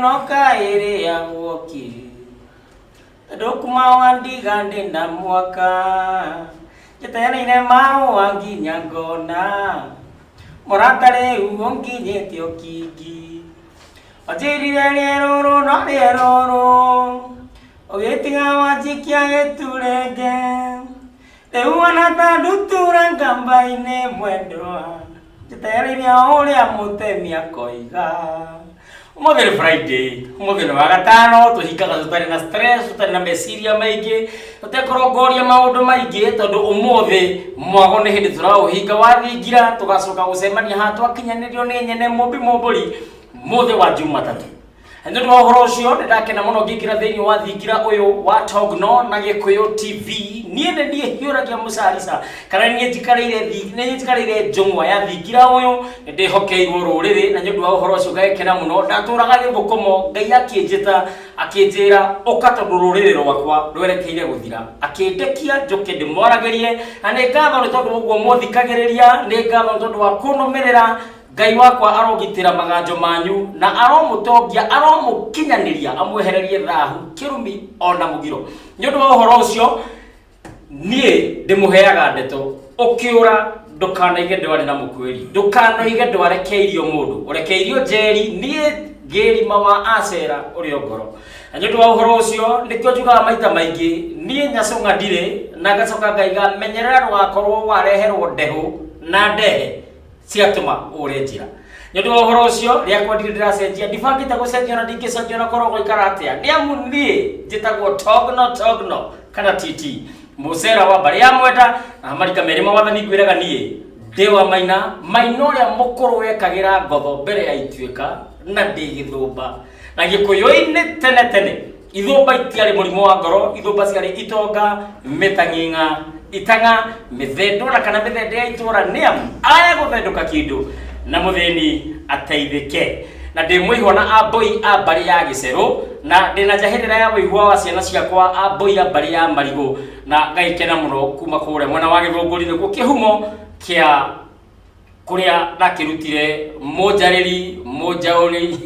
noka ere ya woki dokuma wandi gande na mwaka jetena ine mau wangi nyangona moratare uongi nyeti okiki ajeri rero no rero ogetinga wajikia etulege euana ta dutura ngamba ine mwendo jetena ine ole amutemia koiga Umothe Friday, umothe wa gatano tuhikaga tutari na stress, tutari na meciria maige, tutekurongoria maundu maige tondu umothe mwago ni hindi turauhika wathingira tugacoka gucemania ha twakinyanirio ni nyene mumbi mumburi muthe wa Jumatatu. Ndu wa horo ucio ndakena muno ngikira thiini wa thingira uyu wa Togno na Gikuyu TV niende nie hiuragia mucarisa kana nie njikareire njungwa ya thingira uyu ndihokeirwo ruriri na ndu wa horo ucio ngekena muno ndaturaga githukumo Ngai akinjita akinjira ukatondu ruriri rwakwa rwerekeire guthira akindekia njuke ndimwaragerie ane ngatho ni tondu uguo muthikagiriria ni ngatho tondu wa kunumirira Ngai wakwa arogitira maganjo manyu na aromutongia aromukinyaniria amwehererie thahu kirumi ona mugiro nyondo wa horo ucio nie ndimuheaga ndeto ukiura ndukanaige ndwari na mukweri ndukanaige ndwarekeirio mundu urekeirio jeri nie ngirima wa acera uri ngoro nyondo wa horo ucio nikyo njugaga maita maingi nie nyacunga ndire na gacoka ngaiga menyerera rwakorwo wareherwo ndehu na ndehe ciatuma ure njira nyondo wa horo ucio riakwa ndiracenjia ndibangite gucenjia na ndingicenjia na korogo ikaratia ni amu nie njitagwo Togno kana titi mucera wa bari ya mwenda na marika merima wathani ngwiraga nie ndewa maina uria mukuru wekagira ngotho mbere ya ituika na ndigithumba na Gikuyu-ini tene ithumba itiari murimo wa ngoro ithumba ciari itonga mitanginga itanga mithendo na kana mithende ya itura niam aya guthenduka kindu na mutheni ateithike na ndimwihwa na aboi abari ya Gicero na ndina jahirira ya wihwa wa ciana ciakwa aboi abari ya Marigo na ngaikena muno kuma kure mwana wa Githunguri niguo kihumo kia kuria nakirutire mujauri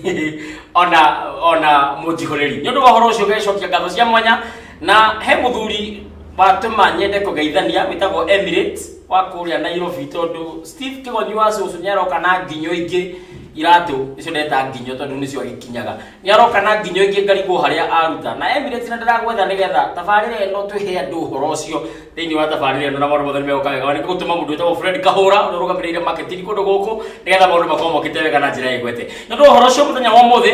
ona mujihoreri nyondo wa horo ucio gecokia ngatho cia mwanya na he muthuri batuma nyende kugeithania witagwo Emirates wa kuria Nairobi tondu Steve Kigonyi wa cucu nyaroka na nginyo ingi iratu icio ndeta nginyo tondu nicio agikinyaga nyaroka na nginyo ingi ngarigwo haria aruta na Emirates na ndiragwetha nigetha tabarire eno twihe andu horo ucio thiini wa tabarire eno na maundu mothe meukaga ni gutuma mundu witagwo Fred Kahura urugamirire marketing kundu guku nigetha maundu makorwo mokitewega na njira igwete nondu horo ucio muthenya wa muthi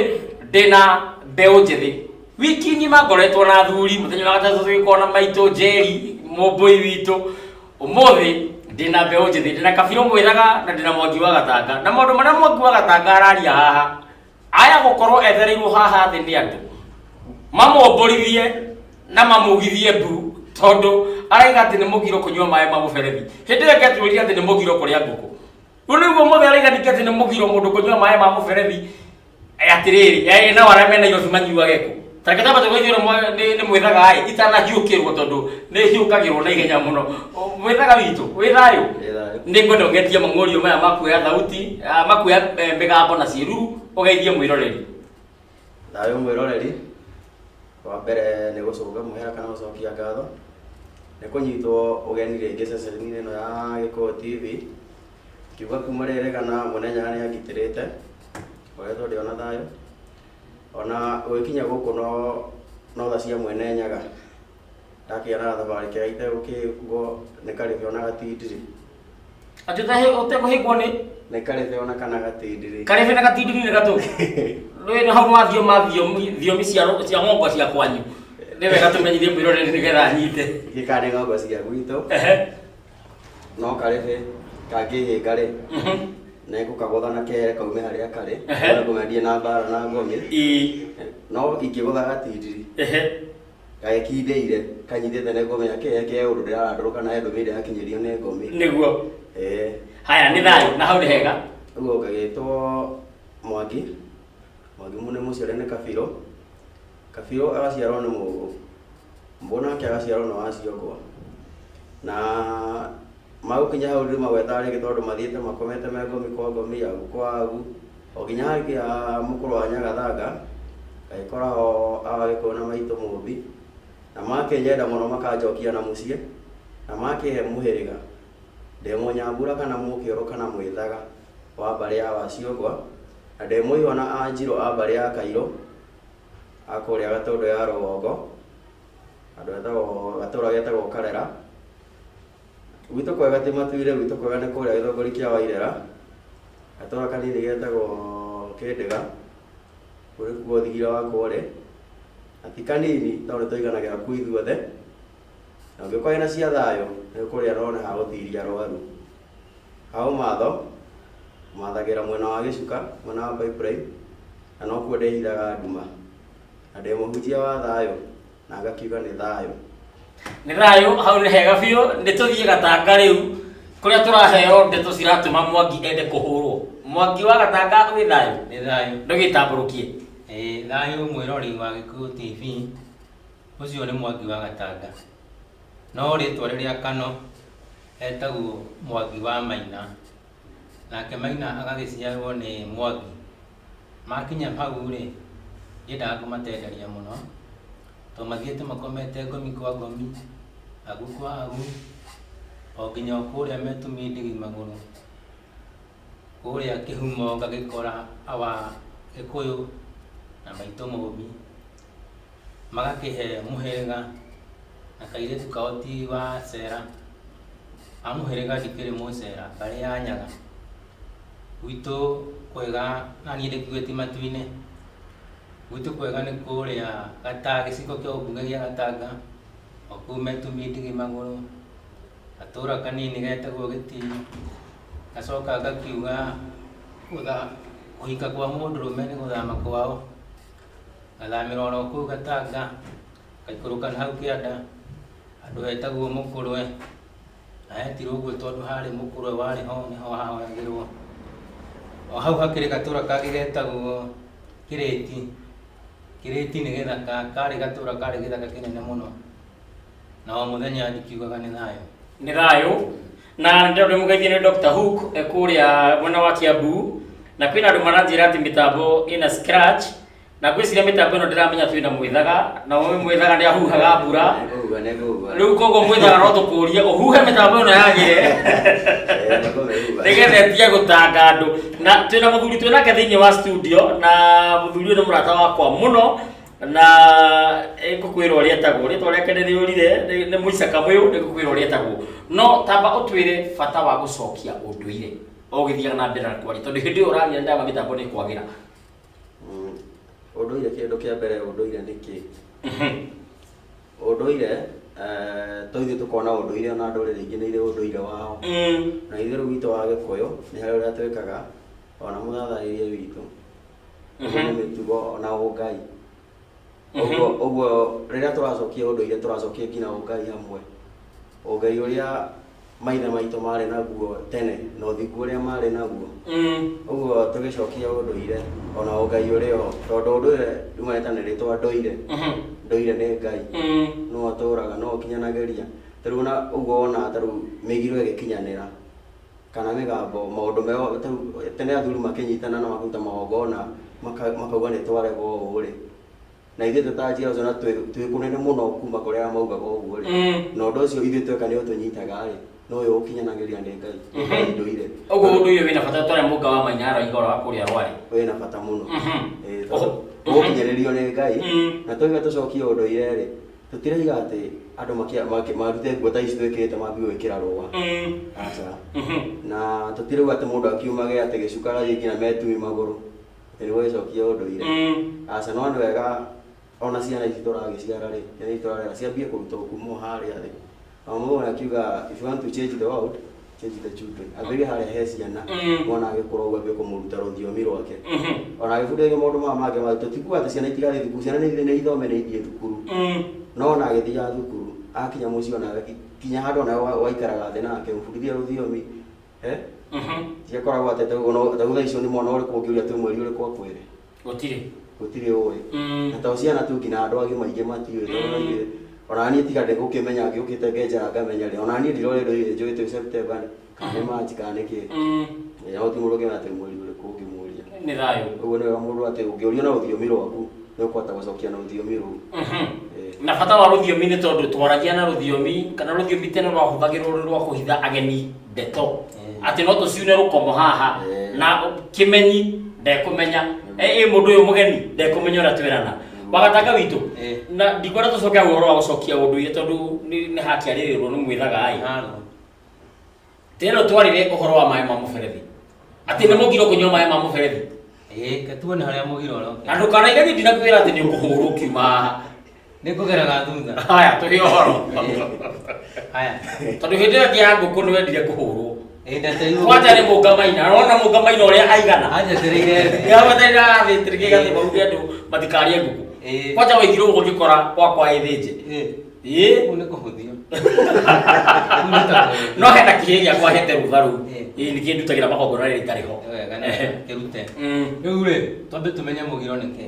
ndina mbeu njithi wiki ngima ngoretwo na thuri muthenya wa gatatu twikona maito jeri mumbui witu umuthi ndina mbeu njithi ndina kabiro mwiraga na ndina mwangi wa gatanga na maundu maria mwangi wa gatanga araria haha aya gukorwo ethereirwo haha thi ni andu mamomborithie na mamugithie mbu tondu araiga ati ni mugiro kunywa maĩ ma muberethi hindi ĩyo ngĩtuĩria ati ni mugiro kuria nguku riu niguo mothe araiga ati ni mugiro mundu kunywa maĩ ma muberethi atiriri na wara mena Nairobi manyuage ku takataba tugoithiro ni mwithaga ai itanahiukirwo tondu ni hiukagirwo na igenya muno mwithaga witu withayo ni ngondo ngetia mangorio maya makuya thauti makuya mbigambo na ciiruru ugeithie mwiroreri thayo mwiroreri wa mbere ni gucoka muhera kana gucokia ngatho ni kunyitwo ugeni ringi ceceni ino ya Gikuyu TV kiuga kuma riri kana munenya ni agitirite oretwo ndi ona thayo ona gwikinya guku no tha cia mwene nyaga ndakiana thabari kia ite ukigwo ni karibe ona gatindiri atutahe utekuhigwo ni karibe ona kana gatindiri karibe na gatindiri ni gatu rwe na hau thiomi cia ng'ongwa cia kwanyu ni wega tumenyithie mwiroreri nigetha nyite gikane ng'ongwa cia gwitũ no karibe kangĩhĩngare nego kagotha na kere kaume haria kare ngomendie na mbara na ngome no ingigotha gatindiri gakiindeire kanyithete ne ngome yake yake undu ndirandoroka na ndumire yakinyirio ne ngome niguo haya ni thayo na hau ni hega ugo gagitwo Mwangi mune muciare ne Kabiro agaciarwo ni mugu mbona ke agaciarwo no aciogwa na mau kinya hau ndi magwetare gitondu mathiete makomete me ngomi kwa ngomi ya kwagu oginya haki ya mukuru wa Nyagathanga agĩkora ho agagĩkorwo na maitũ mũmbi na makĩnyenda mũno makanjokia na mũciĩ na makĩhe mũhĩrĩga ndĩ Mũnyambura kana Mũkĩoro kana Mwĩthaga wa mbarĩ ya Waciũngwa na ndĩ Mũihwana a Njirũ a mbarĩ ya Kairũ a kũrĩa Gatũndũ ya rũgongo andũ etagwo gatũra getagwo Karera. Gwitũ kwega ti Matuire, gwitũ kwega nĩ kũrĩa Gĩthũngũri kĩa Wairera, gatũra kanini getagwo Kĩndĩga kũrĩ kuo Thigira wa Kũrĩ, na ti kanini tondũ nĩtũiganagĩra kuo ithuothe, na ũngĩkorwo na cia thayũ nĩ kũrĩa rone ha gũtiria arwaru. Ha ũmatho mathagĩra mwena wa Gĩcuka mwena wa Pipeline na no kuo ndĩhithaga nduma na ndĩ mũhunjia wa thayũ na ngakiuga nĩ thayũ. Nĩ thayũ hau nĩ hega biũ. Nĩtũthiĩ Gatanga rĩu kũrĩa tũraheo ndeto ciratũma Mwangi ende kũhũrwo. Mwangi wa Gatanga wĩ thayũ? Nĩ thayũ. Ndũgĩtambũrũkie. Thayũ mwĩrori wa Gĩkũyũ TV, ũcio nĩ Mwangi wa Gatanga, no rĩtwa rĩrĩa kano etagwo Mwangi wa Maina, nake Maina agagĩciarwo nĩ Mwangi. Makinya hau rĩ, yendaga kũmatenderia mũno tondũ mathiĩte makomete ngomi kwa ngomi, agu kwa agu, o nginya kũrĩa Metumindigi Magũrũ, kũrĩa Kĩhumo ngagĩkora awa Gĩkũyũ na maitũ mũmbi magakĩhe mũhĩrĩga na kairĩtu kao ti wa cera, a mũhĩrĩga ndikĩrĩ mũcera mbarĩ ya Nyaga. Gwitũ kwega na niĩ ndĩkuĩte Matu-inĩ, gwitũ kwega nĩ kũrĩa gĩcigo kĩa ũmbunge gĩa Gatanga o kũu Metumindigi Magũrũ, gatũra kanini getagwo Gĩtiri. Gacoka ngakiuga kũhika kwa mũndũrũme nĩ gũthama kwao, ngathamĩra oro kũu Gatanga, ngaikũrũka hau Kĩanda andũ etagwo Mũkũrwe, na hetirwo ũguo tondũ harĩ Mũkũrwe warĩ ho nĩho hahoyagĩrwo. O hau hakĩrĩ gatũra kangĩ getagwo Kĩrĩti. Kĩrĩti nĩ gĩthaka, karĩ gatũra karĩ gĩthaka kĩnene mũno, na o mũthenya ndikiugaga nĩ thayũ. Nĩ thayũ. Na ndĩ mũgeithie nĩ Dr. Hook kũrĩa mwena wa Kiambu, na kwĩna andũ maranjĩra atĩ mĩtambo ĩna scratch, na ngwĩciria mĩtambo ĩno ndĩramenya twĩna Mwĩthaga, na Mwĩthaga nĩ ahuhaga mbura. Rĩu koguo Mwĩthaga no tũkũrie ũhuhe mĩtambo ĩno yagĩre nĩgetha ĩtige gũtanga andũ. Na twĩna mũthuri twĩnake thĩinĩ wa studio, na mũthuri ũyũ nĩ mũrata wakwa mũno, na ngũkwĩra ũrĩa etagwo, rĩtwa rĩake nĩ rĩũrire, nĩ Mũica Kamũyũ, nĩ ngũkwĩra ũrĩa etagwo. No tamba ũtwĩre bata wa gũcokia ũndũire o gĩthiaga na mbere na kwaria, tondũ hĩndĩ ĩyo ũraria ndaga mĩtambo nĩ kwagĩra. Ũndũire kĩndũ kĩa mbere, ũndũire nĩ kĩ? Ũndũire tũithuĩ tũkona ũndũire na ndũrĩrĩ ingĩ nĩ irĩ ũndũire wao, na ithuĩ rĩu witũ wa Gĩkũyũ nĩ harĩ ũrĩa twĩkaga ona mũthatharĩrie witũ, ũguo nĩ mĩtugo ona ũngai. Ũguo rĩrĩa tũracokia ũndũire tũracokia nginya ũngai hamwe, ũngai ũrĩa maithe maitũ marĩ naguo tene na ũthingu ũrĩa marĩ naguo. Ũguo tũgĩcokia ũndũire ona ũngai ũrĩ ho, tondũ ũndũire umanĩte na rĩtwa ndũire. Ndũire nĩ Ngai, no atũraga no ũkinyanagĩria. Tarĩu na ũguo wona tarĩu mĩgiro ĩgĩkinyanĩra kana mĩgambo, maũndũ meo tene athuri makĩnyitana na makaruta magongona makauga nĩ twarega ũũ rĩ, na ithuĩ tũtanjia ũcio na twĩ kũnene mũno kuma kũrĩa arĩa maugaga ũguo rĩ, na ũndũ ũcio ithuĩ tweka nĩ ũtũnyitaga rĩ, no ũyũ ũkinyanagĩria nĩ Ngai ndũire. Ũguo ũndũire wĩna bata twarĩa mũnga wa Maina igoro wa kũrĩa rwarĩ wĩna bata mũno, ũgũkinyĩrĩrio nĩ Ngai. Na tũiga tũcokie ũndũire rĩ, tũtiraiga atĩ andũ marute nguo ta ici twĩkĩrĩte mambie gwĩkĩra rũa, aca. Na tũtirauga atĩ mũndũ akiumage atĩ Gĩcuka agathiĩ nginya Metumi Magũrũ atĩ nĩguo gĩcokie ũndũire, aca. No nĩ wega ona ciana ici tũragĩciara rĩ, ciana ici tũrarera ciambie kũrutwo kuma harĩa thĩ. O mũndũ akiuga if you want to change the world, change the children. Ambĩrĩrie harĩa he ciana, mwana agĩkũra ũguo ambie kũmũruta rũthiomi rwake, ona agĩbundithio maũndũ maya mangĩ mangĩ. Tũtikuga atĩ ciana itigathiĩ thukuru, ciana nĩ ithome nĩ ithiĩ thukuru, no ona agĩthiaga thukuru akinya mũciĩ ona kinya handũ ona waikaraga thĩ nake mũbundithie rũthiomi ciakoragwo atĩ tauga icio nĩ mwana ũrĩkũ ũngĩũria twĩ mweri ũrĩkũ akwĩre gũtirĩ ũĩ. Na tao ciana tu nginya andũ angĩ maingĩ matiũĩ, tondũ ona niĩ tiga ndĩgũkĩmenya ngĩũkĩte ngenjara ngamenya rĩ, ona niĩ ndirore ndũire njũĩ twĩ September kana nĩ March kana nĩ kĩ, no ti mũndũ ũngĩmenya atĩ mweri ũrĩkũ ũngĩmũria. Nĩ thayũ. Ũguo nĩ wega mũndũ atĩ ũngĩũrio na rũthiomi rwaku nä å kåhota gå cokia na rå thiomi rå na bata wa rũthiomi nĩ tondũ twaragia na rũthiomi kana rũthiomi tene rwahũthagĩrwo rwa kũhitha ageni ndeto atĩ no tũciune rũkomo haha na kĩmenyi ndekũmenya mũndũ ũyũ mũgeni ndekũmenya ũrĩa twĩrana wagatanga witũ na ndikwenda tũcoke ũhoro wa gũcokia ũndũire tondũ nĩ hakĩarĩrĩrwo nĩ mwĩthaga teno twarire ũhoro wa maĩ ma mũberethi atĩ nĩ mũgiro kũnyua maĩ ma mũberethi katuone harĩa mũgiro ũroke na ndũkanaige ndinakwĩra atĩ nĩ ũkũhũrwo kiuma nĩ kũgeraga thutha haya tũhe ũhoro haya tondũ hĩndĩ ĩyo ya ngũkũ nĩ wendire kũhũrwo kwanja nĩ mũngamaina arona mũngamaina ũrĩa aigana anjetereire yabatarĩra thĩtĩrĩke gathĩ mauge andũ matikarie ngũkũ kwanja waithirwo ũgĩkora gwakwa ĩthĩnje ũũ nĩ kũhũthio no hena kĩhĩ gĩakwa hete rũtha rũu nĩ kĩndutagĩra magongona rĩrĩa itarĩ ho kĩrute rĩu rĩ twambe tũmenye mũgiro nĩ kĩ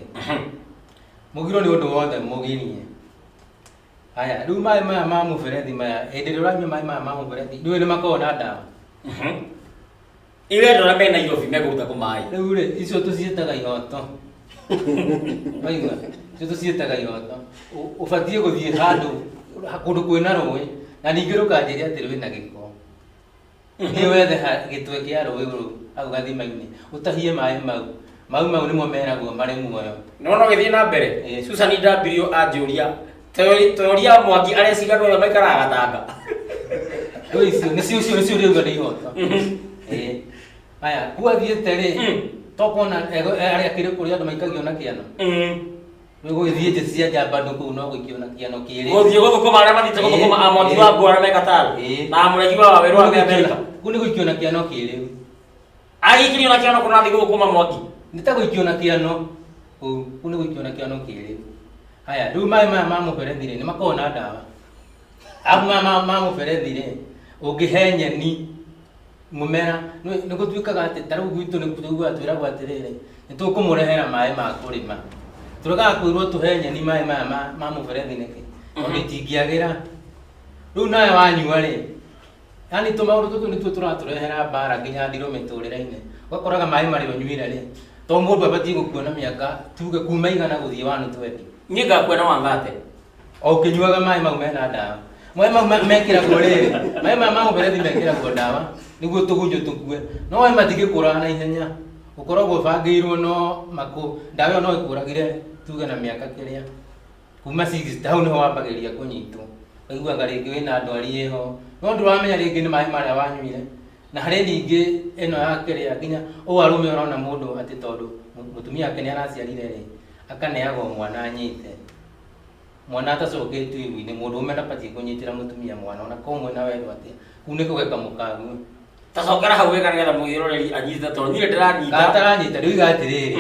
mũgiro nĩ ũndũ wothe mũgirie haya rĩu maĩ maya ma mũberethi maya hĩndĩ ĩrĩa ũranyua maĩ maya ma mũberethi nĩũĩ nĩ makoragwo na ndawa iwe andũ arĩa me Nairobi megũruta kũ maĩ rĩu rĩ icio tũciĩtaga ihoto waigua icio tũciĩtaga ihoto ũbatiĩ gũthiĩ handũ kũndũ kwĩna rũĩ na ningĩ rũkanjĩria atĩ rwĩna gĩko nĩ wethe gĩtwe kĩa rũĩ rũu hau gathima-inĩ ũtahie maĩ mau nĩmo meragwo marĩ muoyo no gĩthiĩ na mbere Susan Ndambirio anjũria teoria Mwangi arĩa cigana ũrĩa maikaraga gatanga icio nĩcio rĩuga nĩ ihoto haya gwathiĩte rĩ tokona arĩa kĩrĩ kũrĩa andũ maikagio na kĩano gũgĩthiĩ nje cia njambano kũu no gũikio na kĩano kĩrĩ gũthiĩ gũthũkũma arĩa mathiĩte gũthũkũma Amoti wa Ngwara Megataro na mũregi wa Waweru wa Amerika kũu nĩ gũikio na kĩano kĩrĩ agĩikio na kĩano kũna thiĩ gũthũkũma Mwangi nĩ ta gũikio na kĩano kũu nĩ gũikio na kĩano kĩrĩ haya rĩu maĩ maya ma mũberethi rĩ nĩ makoragwo na ndawa abu ma mũberethi rĩ ũngĩhe nyeni mũmera nĩ gũtuĩkaga atĩ ta rĩu gwitũ nĩ twĩragwo atĩrĩrĩ nĩ tũkũmũrehera maĩ ma kũrĩma tũregaga kwĩrwo tũhe nyeni maĩ maya ma mũberethi nĩkĩ tondũ itingĩagĩra rĩu nawe wanyua rĩ yani tũmaũndũ tũtũ nĩtuo tũratũrehera mbara nginya ndirũ mĩtũrĩre-inĩ ũgakoraga maĩ marĩa ũnyuire rĩ to mũndũ abatiĩ gũkuona mĩaka tuge kuma 100 gũthiĩ 120 niĩ ngakuona wangate o ũkĩnyuaga maĩ mau mena ndawa maĩ mau mekĩragwo rĩrĩ maĩ maya ma mũberethi mekĩragwo ndawa nĩguo tũgunyũ tũkue no maĩ matingĩkũraga na ihenya ũkoragwo ũbangĩirwo no ndawa ĩyo no ĩkũragire tuge na mĩaka kĩrĩa kuma 60 hau nĩho wambagĩrĩria kũnyitwo waiguaga rĩngĩ wĩna ndwari ĩho no ndũramenya rĩngĩ nĩ maĩ marĩa wanyuire na harĩ ningĩ ĩno ya kĩrĩa nginya ũũ arũme ũrona mũndũ atĩ tondũ mũtumia wake nĩ araciarire rĩ akaneagwo mwana anyite mwana atacoketio ihu-inĩ mũndũ ũmwe ndabatiĩ kũnyitĩra mũtumia mwana ona komwe na wendo atĩa kũu nĩ kũgeka mũkagu tacokera hau wega nĩgetha mũgĩroreri anyite tondũ niĩ ndĩranyita ataranyita rĩu iga atĩrĩrĩ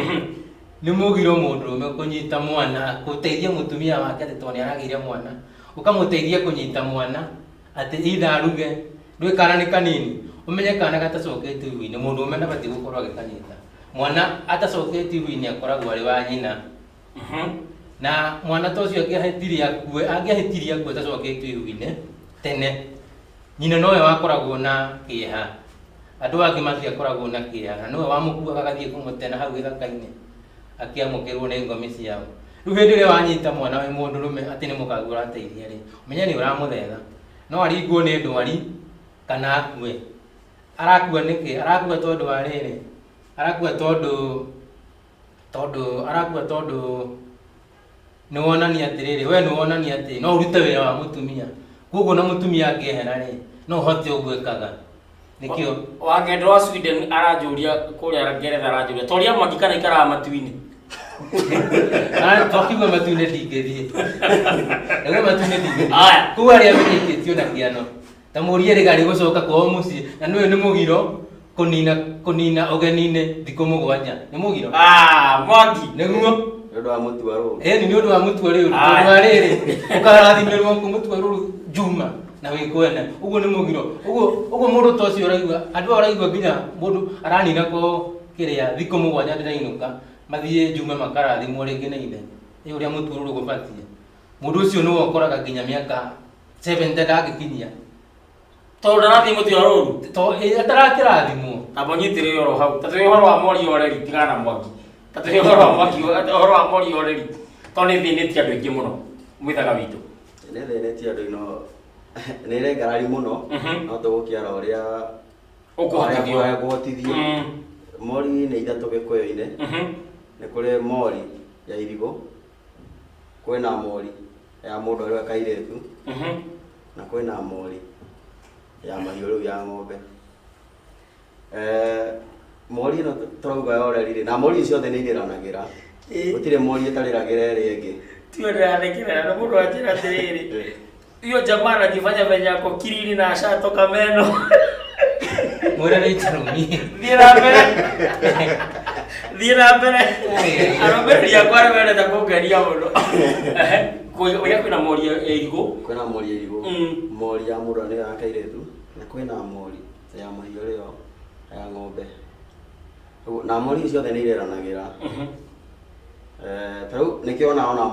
nĩ mũgiro mũndũrũme kũnyita mwana gũteithia mũtumia wake atĩ tondũ nĩ aragĩire mwana ũkamũteithia kũnyita mwana atĩ itha aruge ndũĩ kana nĩ kanini ũmenye kana gatacoketio ihu-inĩ mũndũ ũmwe ndabatiĩ gũkorwo agĩkanyita mwana atacoketio ihu-inĩ akoragwo arĩ wa nyina na mwana ta ũcio angĩahĩtirie akue atacoketio ihu-inĩ tene nyina nowe wakoragwo na kĩeha andũ angĩ matiakoragwo na kĩeha na nĩwe wamũkuaga agathiĩ kũmũtena hau gĩthaka-inĩ akĩamũkĩrwo nĩ ngomi ciao rĩu hĩndĩ ĩrĩa wanyita mwana wĩ mũndũrũme atĩ nĩ mũkagu ũrateithia rĩ ũmenye nĩ ũramũthetha no aringwo nĩ ndwari kana akue arakua nĩkĩ arakua tondũ wa rĩrĩ arakua tondũ nĩ wonania atĩrĩrĩ we nĩ wonania atĩ no ũrute wĩra wa mũtumia koguo na mũtumia angĩehera rĩ no ũhote ũgwĩkaga nĩkĩo wangendo wa Sweden aranjũria kũrĩa Ngeretha aranjũria toria Mwangi kana ikaraga matu-inĩ twakiuga matu-inĩ ndingĩthiĩ nĩguo matu-inĩ ndingĩthiĩ kũu arĩa menyekĩtio na kĩano ta mũrie rĩga rĩgũcoka kwao mũciĩ na nĩwe nĩ mũgiro kũnina ũgeni-inĩ thikũ 7 nĩ mũgiro Mwangi nĩguo nĩ wa mũtua rũrũ nĩ ũndũ wa mũtua rĩu tondũ wa rĩrĩ ũkarathimĩrwo mũtua rũrũ Juma na wĩkwene ũguo nĩ mũgiro ũguo mũndũ ta ũcio ũraigua andũ araigua nginya mũndũ aranina ko kĩrĩa thikũ 7 ndĩrainũka mathiĩ Juma makarathimwo rĩngĩ nĩ ithe ũrĩa mũtua rũrũ gũbatiĩ mũndũ ũcio nĩwe ũkoraga nginya mĩaka 70 ndangĩkinyia tondũ ndarathiĩ mũtua rũrũ atarakĩrathimwo amba nyitĩrĩre ũhoro hau ta twĩ ũhoro wa Mori oreri tigana na Mwangi tatu ni horo wa mori oreri to ni thinitie andu aingi muno mwithaga witu nä thä tie andå ino nä rä ngarari må no no tå gå kä ara å rä a kå hotithio mori nä ithatå gä kå yo-inä nä kå rä mori ya irigå kwä na mori ya må ndå å rä a kairä tu na kwä na mori ya mahiå rä u ya ng'ombe mori ĩno tũrauga ya ũreri na mori ciothe nĩ irĩranagĩra gũtirĩ mori ĩtarĩragĩra ĩrĩa ĩngĩ tuendeanĩkĩra na mũndũ anjĩra atĩrĩrĩ hiyo jamaa anajifanya venye ako kiriri na ashatoka meno mwĩra nĩ itarũmi thiĩ na mbere arũmĩrĩri akwa nĩ mendete kũngeria mũno ũrĩa kwĩna mori ya irigũ kwĩna mori ya irigũ mori ya mũndũ nĩ ya kairĩtu na kwĩna mori ya mahiũ rĩo ya ng'ombe na mori ciothe nĩ irĩranagĩra ta rĩu nĩkĩo ona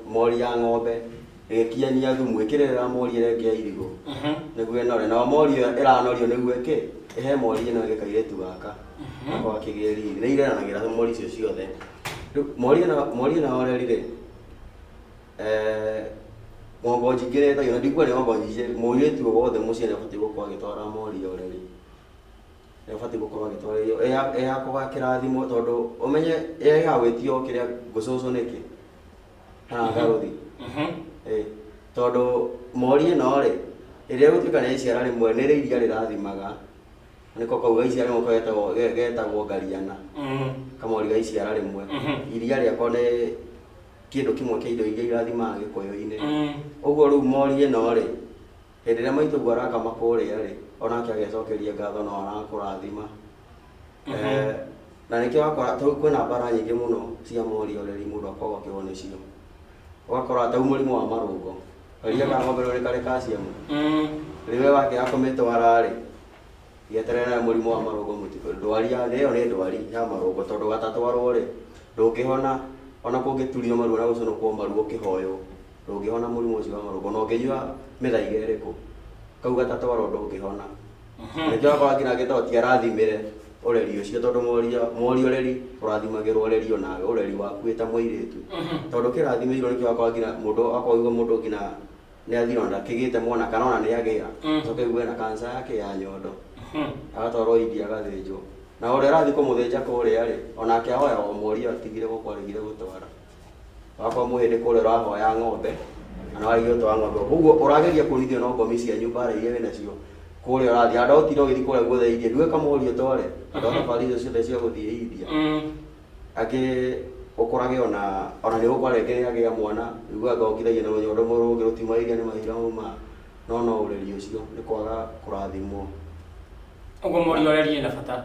mori ya ng'ombe ĩgĩkiania thumu ĩkĩrĩrĩra mori ĩrĩa ĩngĩ ya irigũ nĩguo ĩnore na mori ĩyo ĩranorio nĩguo ĩkĩ ĩhe mori ĩno ĩngĩ kairĩtu gaka akorwo akĩgĩa riri nĩ irĩranagĩra mori icio ciothe rĩu mori ĩno oreri rĩ ng'ombe njingĩ nĩ ĩtagio na ndikuga nĩ ng'ombe nyingĩ mũirĩtu o wothe mũciĩ nĩ abatiĩ gũkorwo agĩtwara mori oreri nĩ abatiĩ gũkorwo agĩtwarĩrio ya kũga kĩrathimo tondũ ũmenye ya gwĩtio kĩrĩa ngũcũcũ nĩkĩ kana garũthi tondũ mori ĩno rĩ ĩrĩa gũtuĩka nĩ iciara rĩmwe nĩ rĩ iria rĩrathimaga nĩko kauga iciara rĩmwe getagwo ngariana kamori ga iciara rĩmwe iria rĩako nĩ kĩndũ kĩmwe kĩa indo iria irathimaga gĩkũyũ-inĩ ũguo rĩu mori ĩno rĩ hĩndĩ ĩrĩa maitũguo arakama kũrĩa rĩ onake agĩcokeria ngatho no arakũrathima na nĩkĩo wakora tondũ kwĩna mbara nyingĩ mũno cia mori oreri mũndũ akoragwo akĩgũa nĩcio ũgakora ta mũrimũ wa marũngo ria ka ng'ombe rũrĩ karĩ calcium rĩwe wakĩra kũmĩtwara rĩ gĩeterera mũrimũ wa marũngo mũtiko ndwari ĩyo nĩ ndwari ya marũngo tondũ gatatwarwo rĩ ndũngĩhona ona kũngĩturio maru na gũconokwo maru ũkĩhoywo ndũngĩhona mũrimũ ũcio wa marũngo na ũngĩnyua mĩthaiga ĩrĩkũ kau gatatwarwo ndũngĩhona nĩkĩo wakora nginya agĩtagwo ti arathimĩre ũreri ũcio tondũ mori ũreri ũrathimagĩrwo ũreri onawe ũreri waku wĩ ta mũirĩtu tondũ kĩrathimĩirwo nĩkĩo wakora nginya mũndũ akoigua mũndũ nginya nĩ athirwo ndakĩgĩte mwana kana ona nĩ agĩa coke aigue na kanca yake ya nyondo agatwarwo India agathĩnjwo na ũrĩa ũrathiĩ kũmũthĩnja kũrĩa rĩ onake ahoya o mori ĩyo atigire gũkwarĩgire gũtwara wakwa mũhĩndĩ kũrĩa ũrahoya ng'ombe na warĩgire gũtwara ng'ombe ũguo ũrageria kũrithio na ngomi cia nyũmba iria wĩ nacio kũrĩa ũrathiĩ andũ otire ũgĩthiĩ kũrĩa guothe India nduĩka kamori ũtware andũ a thabarĩ icio ciothe cia gũthiĩ India akĩ ũkorage ona nĩ ũgũkora rĩngĩ nĩ agĩa mwana iguaga okithagia na rũnyondo rũngĩ rũtimairia nĩ mahira mauma no ũreri ũcio nĩ kwaga kũrathimwo ũguo mori oreri ĩna bata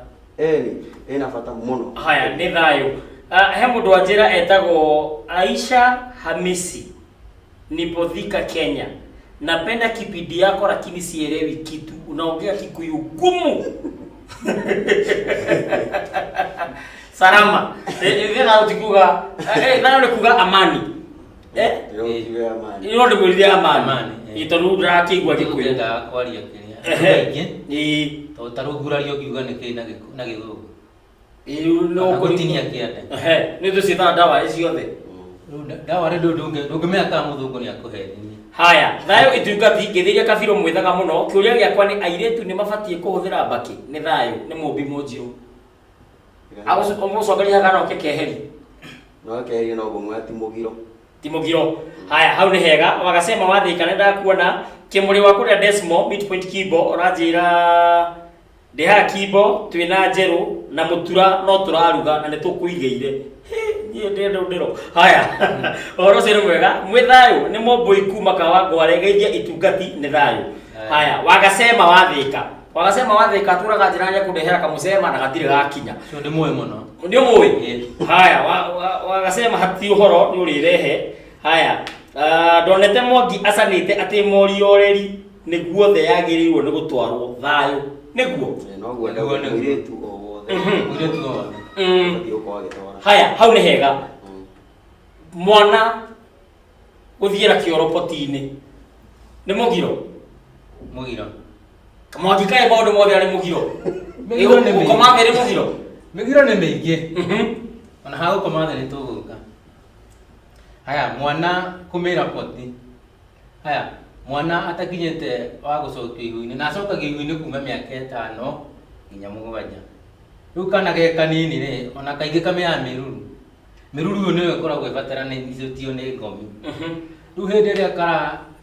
ĩna bata mũno haya nĩ thayũ he mũndũ wa njĩra etagwo Aisha Hamisi nipo Thika Kenya napenda kipindi yako lakini sielewi kitu unaongea Kikuyu gumu salama ndio utikuga ndio kuga amani ndio ndio amani itoru ndakigwa Kikuyu nda kwaria kiria to tarugurario kiuga nĩ kĩ na gĩthũngũ no gũtinia kĩande nĩ tũcitha ndawa ciothe ndawa rĩndũ ndũngĩmenya kana mũthũngũ nĩ akũheithia haya thayũ itungati ngĩthĩria kabiro mwĩthaga mũno kĩũria gĩakwa nĩ airĩtu nĩ mabatiĩ kũhũthĩra mbaki nĩ thayũ nĩ mũmbi mũnjiũ mũcokeria kana ũkĩkeheri no keheri no gũmwe ti mũgiro haya hau nĩ hega wagasema wathĩka nĩ ndakuona kĩmũrĩ wa kũrĩa Desmo Midpoint Kibo ũranjĩra ndĩha Kibo twĩna njerũ na mũtura no tũraruga na nĩ tũkũigĩire niĩ ndĩro haya ũhoro ũcio nĩ mwega mwĩ thayũ nĩ mũmbũi kuma kawa ngwaregeithia itungati nĩ thayũ haya wagasema wathĩka tũraga njĩra ya kũndehera kamũcema na gatirĩ gakinya nĩ mũĩ mũno nĩ mũĩ haya wagasema hati ũhoro nĩ ũrĩrehe haya ndonete Mwangi acanĩte atĩ mori oreri nĩguo thĩ yagĩrĩirwo nĩ gũtwarwo thayũ nĩguo noguo mũirĩtu o wothe haya hau nĩ hega mwana gũthiĩra kĩoro poti-inĩ nĩ mũgiro mũgiro Mwangi kaĩ maũndũ mothe arĩ mũgiro ũkoma merĩ mũgiro migiro nĩ mĩingĩ ona hau komathe nĩ tũgũka haya mwana kumĩra poti haya mwana atakinyĩte wa gũcokio ihu-inĩ na acokagio ihu-inĩ kuma mĩaka 5 nginya 7 rĩu kana ge kanini rĩ ona kaingĩ kamĩaga mĩruru ũyũ nĩwe ĩkoragwo ĩbataranĩtio nĩ ngomi rĩu hĩndĩ ĩrĩa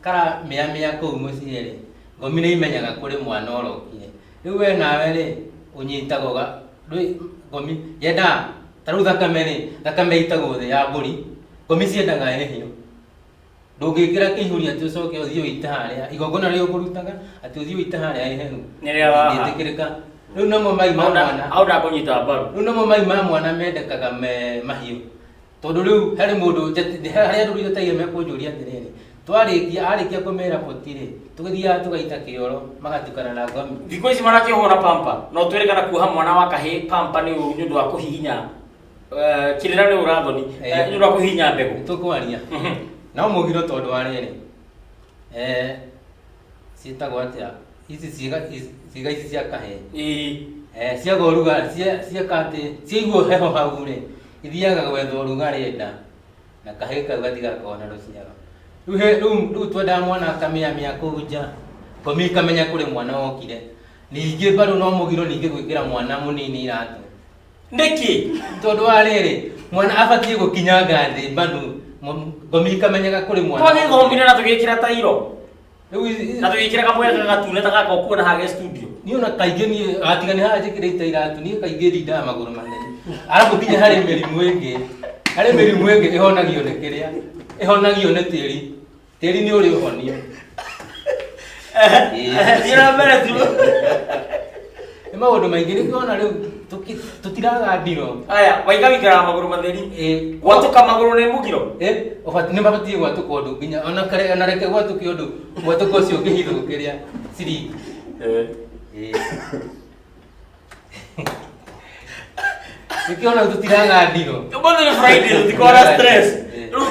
kara mĩamĩa kũu mũciĩ rĩ ngomi nĩ imenyaga kũrĩ mwana orokire rĩu we nawe rĩ ũnyitagwo ngomi yenda tarĩu thakame itagwo thĩ ya mbũri ngomi ciendaga hĩhio ndũngĩkĩra kĩihũri atĩ ũcoke ũthiĩ ũite harĩa igongona rĩo ũkũrutaga atĩ ũthiĩ ũite harĩa hehu ndĩtĩkĩrĩka rĩu namo mai ma mwana aunda kũnyita mbaru rĩu namo mai ma mwana mendekaga mahiũ tondũ rĩu harĩ mũndũ harĩa andũ rĩu taigĩ mekũnjũria atĩrĩrĩ arĩkia kũmera poti rĩ tũgĩthiaga tũgaita kĩoro magatukana na ngomi thikũ ici marakĩhũra pampa no twĩrĩkana kuoha mwana wa kahĩ pampa nĩ ũndũ wa kũhihinya kĩrĩra nĩ ũrathoni nĩ ũndũ wa kũhihinya mbegũ tũkwaria no mũgiro tondũ wa rĩrĩ ciĩtagwo atĩa ici ciĩga ici cia kahĩ ciaga ũrugarĩ cieka atĩ ciaigwo heho hau rĩ ithiaga gwetha ũrugarĩ nda na kahĩ kau gatigakorwo na rũciaro rĩu twendaga mwana akamĩamĩa kũu nja ngomi ikamenya kũrĩ mwana wokire ningĩ bado no mũgiro ningĩ gwĩkĩra mwana mũnini iratũ nĩkĩ tondũ wa rĩrĩ mwana abatiĩ gũkinyanga thĩ bado ngomi ikamenyaga kũrĩ mwana twagĩthomire na tũgĩkĩra tairo na tũgĩkĩra kamwega gatune ta gaka ũkuona haha studio niĩ ona kaingĩ niĩ gatigani haha njĩkĩrĩte iratũ niĩ kaingĩ rindaga magũrũ manene arabu kinya harĩ mĩrimũ ĩngĩ ĩhonagio nĩ kĩrĩa ĩhonagio nĩ tĩri nĩ ũrĩ ũhonio nĩ maũndũ maingĩ nĩkĩona rĩu tũtiraga ndiro aya waiga wĩikaraga magũrũ matheri gwatũka magũrũ nĩ mũgiro nĩ mabatiĩ gwatũka ũndũ nginya ona reke gwatũke ũndũ gwatũka ũcio ũngĩhithwo kĩrĩa ciringi nĩkĩona tũtiraga ndiro ũmũthĩ nĩ Friday tũtikona stress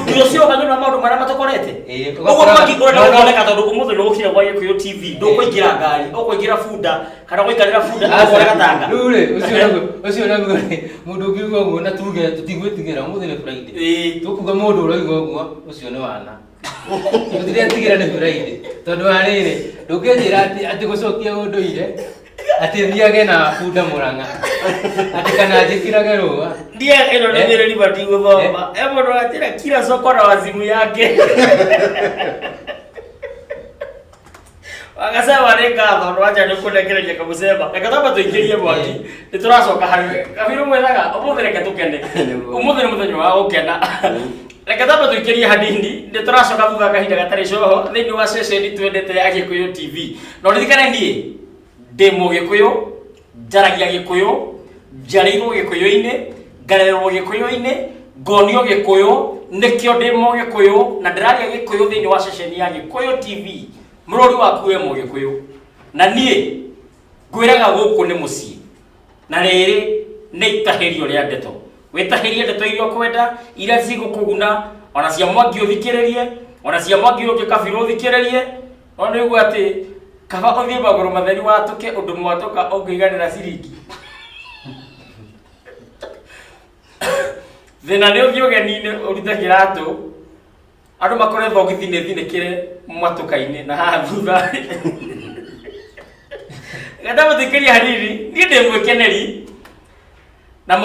rĩu ũcio kanyo na maũndũ marĩa matũkorete ũguo makĩkũrenda gũthondeka tondũ ũmũthĩ nĩ gũkire gwa Gĩkũyũ TV ndũkũingĩra ngari ũkũingĩra bunda kana gũikarĩra bunda ũkore gatanga rĩu rĩ ũcio naguo rĩ mũndũ ũngiuga ũguo na tuge tũtigwĩtigĩra ũmũthĩ nĩ Friday tũkuga mũndũ ũroiga ũguo ũcio nĩ wana tũtiretigĩra nĩ Friday tondũ wa rĩrĩ ndũngĩnjĩra atĩ gũcokia ũndũire atĩ thiage na bunda Mũrang'a atĩ kana njĩkĩrage rũa ndiye ĩno nĩ thĩrĩri bati gũthoma mũndũ atĩra kila soko na wazimu yake wakasema nĩ ngatho ndwacha nĩ kũnekereria kamũcemba reka twamba tũingĩrie mwaki nĩ tũracoka harĩ kabirũ mwethaga ũmũthĩ reke tũkene ũmũthĩ nĩ mũthenya wa gũkena reke twamba tũingĩrie hanini nĩ tũracoka thutha kahinda gatarĩ coho thĩinĩ wa ceceni twendete ya Gĩkũyũ TV no ririkane niĩ ndĩ Mũgĩkũyũ njaragia Gĩkũyũ njarĩirwo Gĩkũyũ-inĩ ngarererwo Gĩkũyũ-inĩ ngonio Gĩkũyũ nĩkĩo ndĩ Mũgĩkũyũ na ndĩraria Gĩkũyũ thĩinĩ wa ceceni ya Gĩkũyũ TV mũrori waku we Mũgĩkũyũ na niĩ ngwĩraga gũkũ nĩ mũciĩ na rĩrĩ nĩ itahĩrio rĩa ndeto wĩtahĩrie ndeto iria ũkwenda iria cigũkũguna ona cia Mwangi ũthikĩrĩrie ona cia Mwangi ũngĩ Kabirũ ũthikĩrĩrie no nĩguo atĩ kaba ũthiĩ magũrũ matheri watũke ũndũ mwatũka ũngĩiganĩra ciringi thĩna nĩ ũthiĩ ũgeni-inĩ ũrute kĩratũ andũ makore thogithi nĩ thinĩkĩre mwatũka-inĩ na haha thutha gatamuthikĩria hanini niĩ ndĩ mwĩkeneri na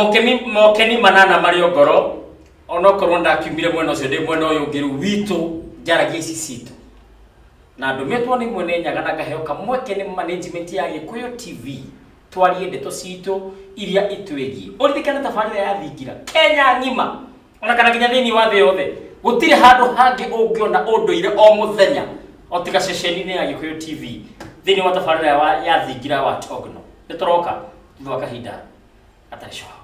mokeni manana marĩ o ngoro onokorwo ndakiumire mwena ũcio ndĩ mwena ũyũ ũngĩ rĩu witũ njaragia ici citũ na ndũmĩtwo nĩ mwene Nyaga na ngaheo kamweke nĩ management ya Gĩkũyũ TV twarie ndeto citũ iria itwĩgiĩ ũririkane tabarĩra ya thingira Kenya ng'ima ona kana nginya thĩinĩ wa thĩ yothe gũtirĩ handũ hangĩ ũngĩona ũndũire o mũthenya o tiga ceceni-inĩ ya Gĩkũyũ TV thĩinĩ wa tabarĩra ya thingira wa Togno nĩ tũroka thutha wa kahinda gatarĩ coho